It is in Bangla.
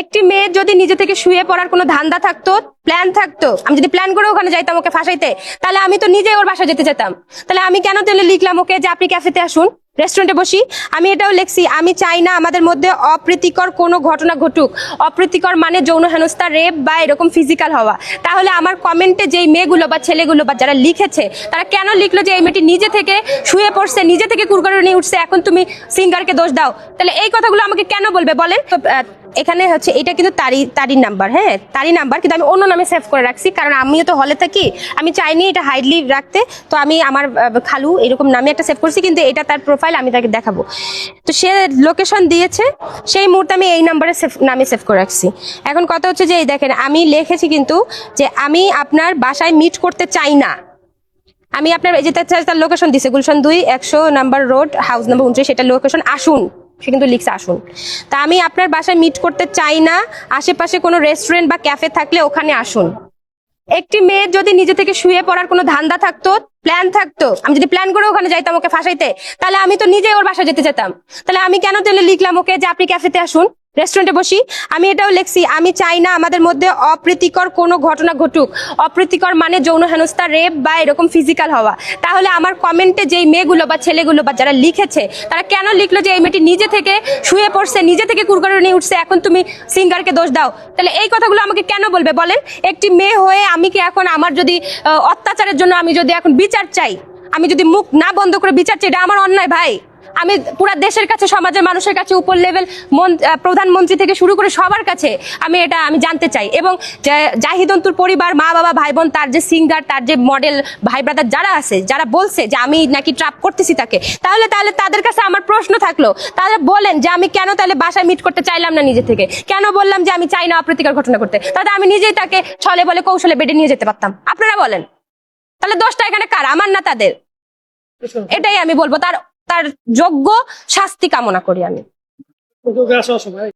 একটি মেয়ে যদি নিজে থেকে শুয়ে পড়ার কোনো ধান্দা থাকতো, প্ল্যান থাকতো, আমি যদি প্ল্যান করে ওখানে যাইতাম ওকে ফাঁসাইতে, তাহলে আমি তো নিজে ওর বাসা যেতে যেতাম। তাহলে আমি কেন তাহলে লিখলাম ওকে যে আপনি ক্যাফেতে আসুন, রেস্টুরেন্টে বসি? আমি এটাও লিখছি, আমি চাই না আমাদের মধ্যে অপ্রীতিকর কোনো ঘটনা ঘটুক। অপ্রীতিকর মানে যৌন হেনস্থা, রেপ বা এরকম ফিজিক্যাল হওয়া। তাহলে আমার কমেন্টে যেই মেয়েগুলো বা ছেলেগুলো বা যারা লিখেছে তারা কেন লিখলো যে এই মেয়েটি নিজে থেকে শুয়ে পড়ছে, নিজে থেকে কুরকুরে নিয়ে উঠছে, এখন তুমি সিঙ্গারকে দোষ দাও? তাহলে এই কথাগুলো আমাকে কেন বলবে বলেন? এখানে হচ্ছে এটা কিন্তু তারই নাম্বার, হ্যাঁ তারই নাম্বার, কিন্তু আমি অন্য নামে সেভ করে রাখছি কারণ আমিও তো হলে থাকি, আমি চাইনি এটা হাইডলি রাখতে। তো আমি আমার খালু এরকম নামে একটা সেভ করছি, কিন্তু এটা তার প্রোফাইল, আমি তাকে দেখাবো। তো সে লোকেশন দিয়েছে, সেই মুহূর্তে আমি এই নাম্বারে নামে সেভ করে রাখছি। এখন কথা হচ্ছে যে এই দেখেন আমি লিখেছি কিন্তু যে আমি আপনার বাসায় মিট করতে চাই না। আমি আপনার এই যে তার লোকেশন দিছে Gulshan 2 100 number road, house number 29, সেটা লোকেশন আসুন, সে কিন্তু লিখছে আসুন। তা আমি আপনার বাসায় মিট করতে চাই না, আশেপাশে কোনো রেস্টুরেন্ট বা ক্যাফে থাকলে ওখানে আসুন। একটি মেয়ে যদি নিজে থেকে শুয়ে পড়ার কোনো ধান্দা থাকতো, প্ল্যান থাকতো, আমি যদি প্ল্যান করে ওখানে যাইতাম ওকে ফাঁসাইতে, তাহলে আমি তো নিজে ওর বাসা যেতে যেতাম। তাহলে আমি কেন তাহলে লিখলাম ওকে যে আপনি ক্যাফেতে আসুন, রেস্টুরেন্টে বসি? আমি এটাও লিখছি, আমি চাই না আমাদের মধ্যে অপ্রীতিকর কোনো ঘটনা ঘটুক। অপ্রীতিকর মানে যৌন হেনস্থা, রেপ বা এরকম ফিজিক্যাল হওয়া। তাহলে আমার কমেন্টে যেই মেয়েগুলো বা ছেলেগুলো বা যারা লিখেছে তারা কেন লিখলো যে এই মেয়েটি নিজে থেকে শুয়ে পড়ছে, নিজে থেকে কুরকুরে নিয়ে উঠছে, এখন তুমি সিঙ্গারকে দোষ দাও? তাহলে এই কথাগুলো আমাকে কেন বলবে বলেন? একটি মেয়ে হয়ে আমি কি এখন আমার যদি অত্যাচারের জন্য আমি যদি এখন বিচার চাই, আমি যদি মুখ না বন্ধ করে বিচার চাই, এটা আমার অন্যায় ভাই? আমি পুরা দেশের কাছে, সমাজের মানুষের কাছে, উপর লেভেল প্রধানমন্ত্রী থেকে শুরু করে সবার কাছে আমি জানতে চাই। এবং জাহিদ অন্তুর পরিবার, মা বাবা, ভাই বোন, তার যে সিঙ্গার, তার যে মডেল ভাই ব্রাদার যারা আছে, যারা বলছে যে আমি নাকি ট্রাপ করতেছি তাকে, তাহলে তাদের কাছে আমার প্রশ্ন থাকলো, তাহলে বলেন যে আমি কেন তাহলে বাসায় মিট করতে চাইলাম না নিজে থেকে, কেন বললাম যে আমি চাই না অপ্রীতিকর ঘটনা করতে? তাহলে আমি নিজেই তাকে ছলে বলে কৌশলে বেডে নিয়ে যেতে পারতাম। আপনারা বলেন, তাহলে দোষটা এখানে কার, আমার না তাদের? এটাই আমি বলবো, তার তার যোগ্য শাস্তি কামনা করি আমি।